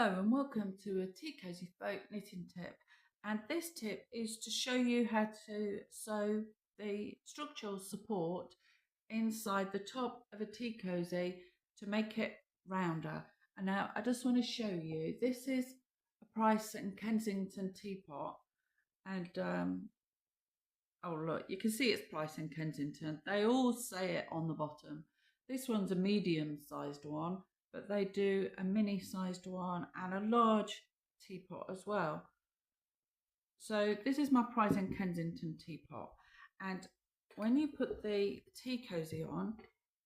Hello and welcome to a TeaCosyFolk knitting tip, and this tip is to show you how to sew the structural support inside the top of a tea cozy to make it rounder. And now I just want to show you, this is a Price and Kensington teapot, and oh look, you can see it's Price and Kensington. They all say it on the bottom. This one's a medium sized one, but they do a mini sized one and a large teapot as well. So this is my Price and Kensington teapot, and when you put the tea cozy on,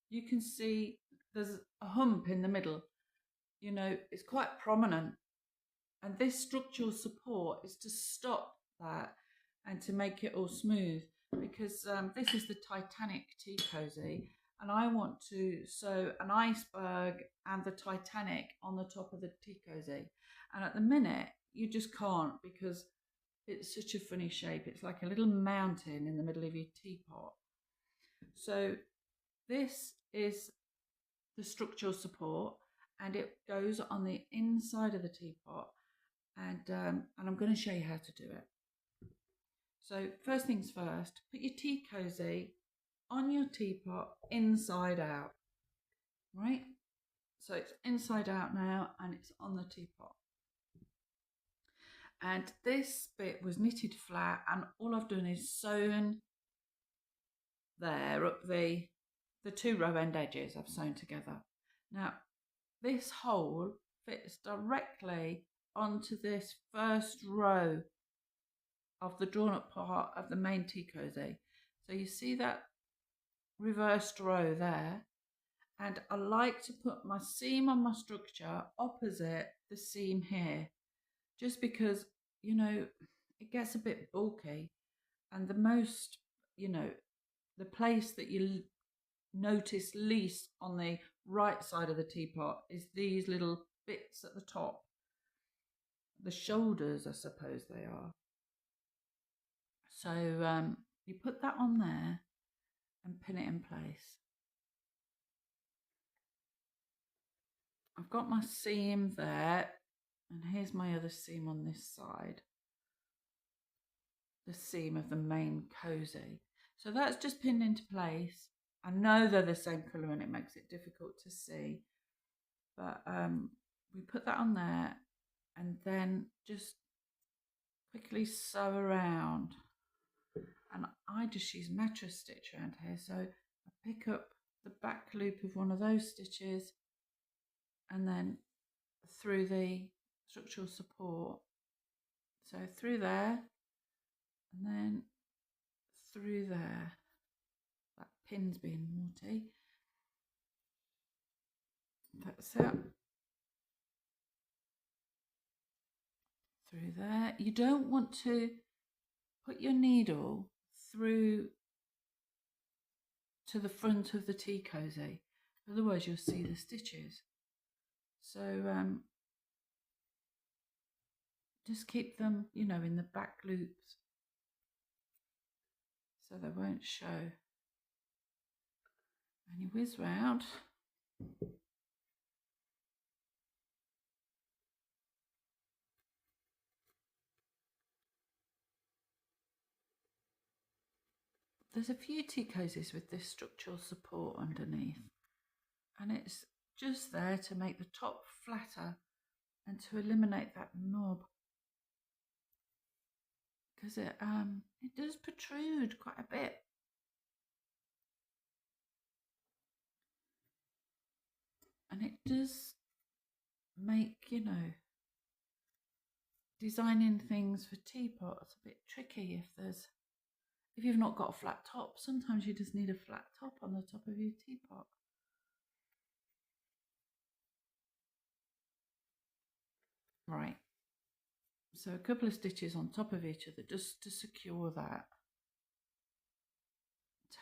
you can see there's a hump in the middle. You know, it's quite prominent, and this structural support is to stop that and to make it all smooth, because this is the Titanic tea cozy, and I want to sew an iceberg and the Titanic on the top of the tea cozy, and at the minute you just can't, because it's such a funny shape. It's like a little mountain in the middle of your teapot. So this is the structural support, and it goes on the inside of the teapot, and I'm going to show you how to do it. So first things first, put your tea cozy on your teapot inside out, right? So it's inside out now, and it's on the teapot. And this bit was knitted flat, and all I've done is sewn there up the two row end edges I've sewn together. Now this hole fits directly onto this first row of the drawn up part of the main tea cozy. So you see that reversed row there, and I like to put my seam on my structure opposite the seam here, just because, you know, it gets a bit bulky, and the most, you know, the place that you notice least on the right side of the teapot is these little bits at the top, the shoulders, I suppose they are. So you put that on there and pin it in place. I've got my seam there, and here's my other seam on this side, the seam of the main cozy. So that's just pinned into place. I know they're the same colour and it makes it difficult to see, but we put that on there, and then just quickly sew around. And I just use mattress stitch around here, so I pick up the back loop of one of those stitches and then through the structural support, so through there and then through there. That pin's being naughty. That's it. Through there. You don't want to put your needle through to the front of the tea cozy, otherwise you'll see the stitches. So just keep them, you know, in the back loops so they won't show. And you whiz round. There's a few tea cozies with this structural support underneath, and it's just there to make the top flatter and to eliminate that knob, because it does protrude quite a bit. And it does make, you know, designing things for teapots a bit tricky if you've not got a flat top. Sometimes you just need a flat top on the top of your teapot. Right, so a couple of stitches on top of each other just to secure that.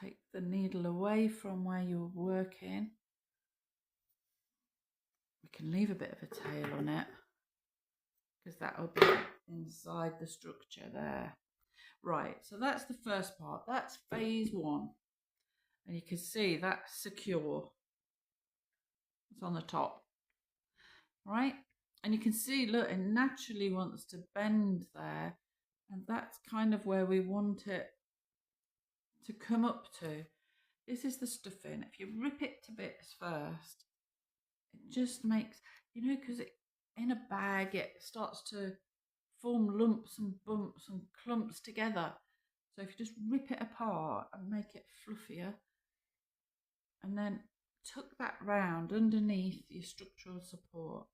Take the needle away from where you're working. We can leave a bit of a tail on it, because that'll be inside the structure there. Right, so that's the first part. That's phase one. And you can see that's secure. It's on the top. Right, And you can see, look, it naturally wants to bend there. And that's kind of where we want it to come up to. This is the stuffing. If you rip it to bits first, it just makes, you know, because in a bag, it starts to form lumps and bumps and clumps together. So if you just rip it apart and make it fluffier, and then tuck that round underneath your structural support.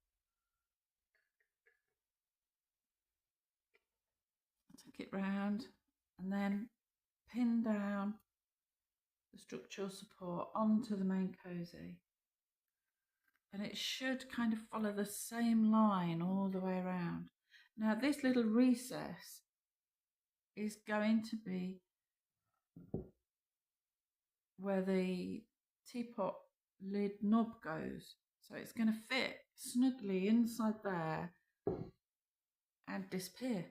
Tuck it round and then pin down the structural support onto the main cosy. And it should kind of follow the same line all the way around. Now this little recess is going to be where the teapot lid knob goes. So it's going to fit snugly inside there and disappear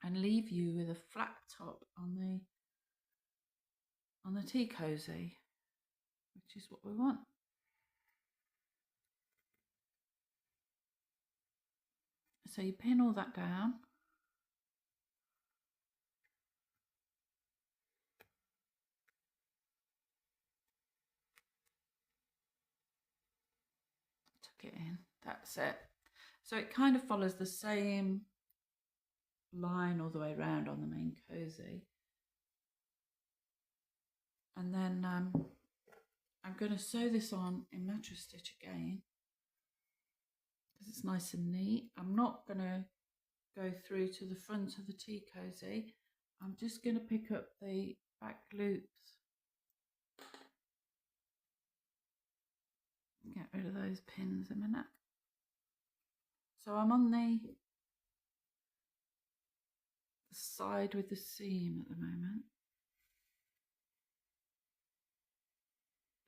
and leave you with a flat top on the tea cosy, which is what we want. So you pin all that down. Tuck it in. That's it. So it kind of follows the same line all the way around on the main cosy. And then I'm going to sew this on in mattress stitch again because it's nice and neat. I'm not going to go through to the front of the tea cosy. I'm just going to pick up the back loops. Get rid of those pins a minute. So I'm on the side with the seam at the moment.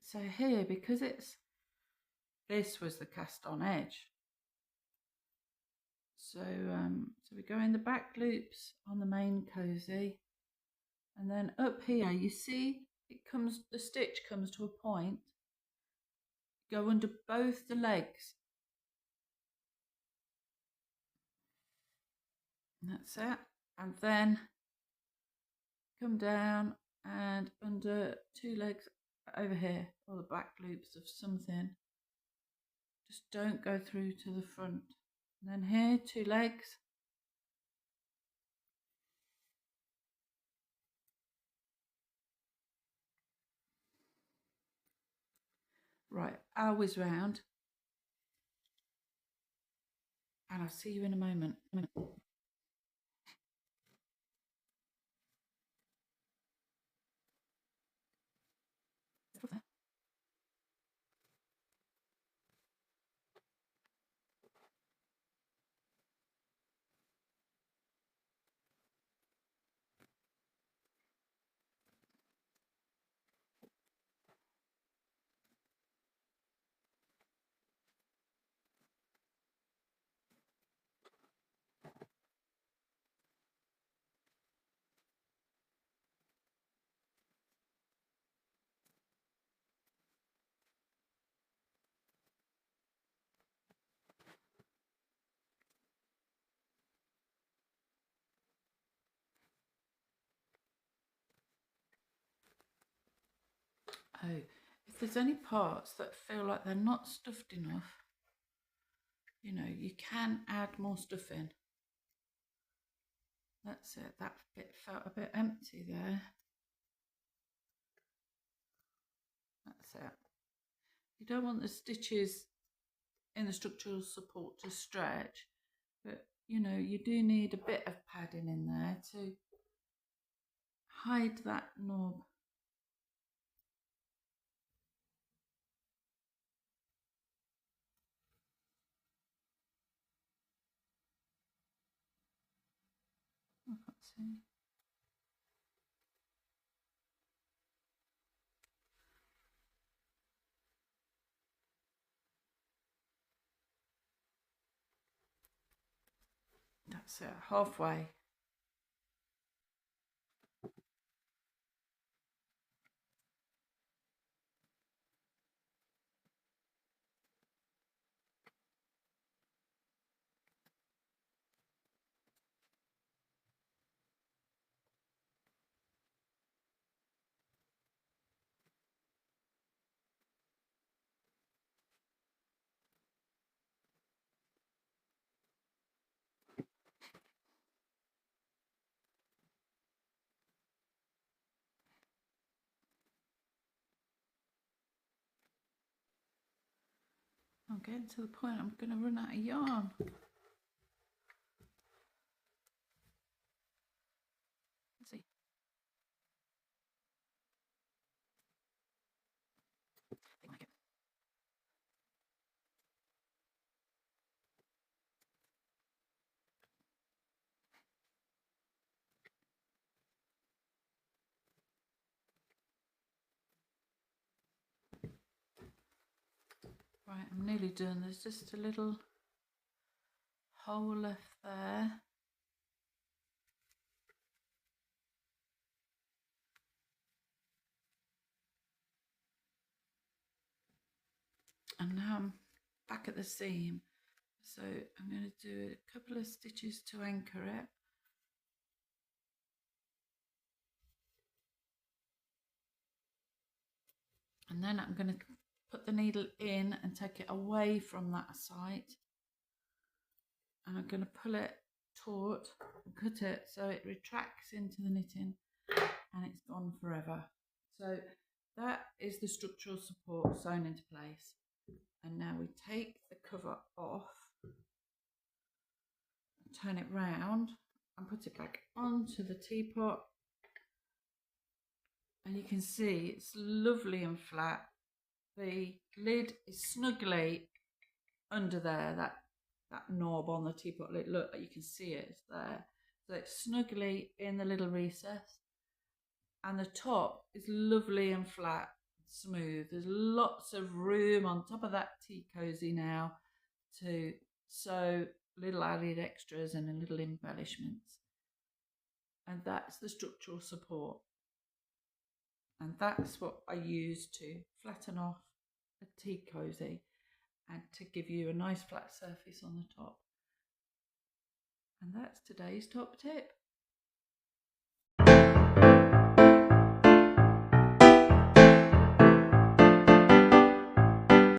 So here, because this was the cast on edge. So so we go in the back loops on the main cosy, and then up here you see the stitch comes to a point. Go under both the legs. And that's it. And then come down and under two legs over here, or the back loops of something. Just don't go through to the front. And then here, two legs. Right, I'll whiz round. And I'll see you in a moment. Oh, if there's any parts that feel like they're not stuffed enough, you know, you can add more stuff in. That's it, that bit felt a bit empty there. That's it. You don't want the stitches in the structural support to stretch, but you know, you do need a bit of padding in there to hide that knob. I can't see. That's it, halfway. I'm getting to the point I'm going to run out of yarn. Let's see. They like it. Right, I'm nearly done. There's just a little hole left there. And now I'm back at the seam. So I'm going to do a couple of stitches to anchor it. And then I'm going to put the needle in and take it away from that side. And I'm going to pull it taut and cut it so it retracts into the knitting and it's gone forever. So that is the structural support sewn into place. And now we take the cover off, turn it round and put it back onto the teapot. And you can see it's lovely and flat. The lid is snugly under there, that knob on the teapot lid. Look, you can see it, it's there. So it's snugly in the little recess. And the top is lovely and flat, smooth. There's lots of room on top of that tea cozy now to sew little added extras and little embellishments. And that's the structural support. And that's what I use to flatten off a tea cozy and to give you a nice flat surface on the top. And that's today's top tip.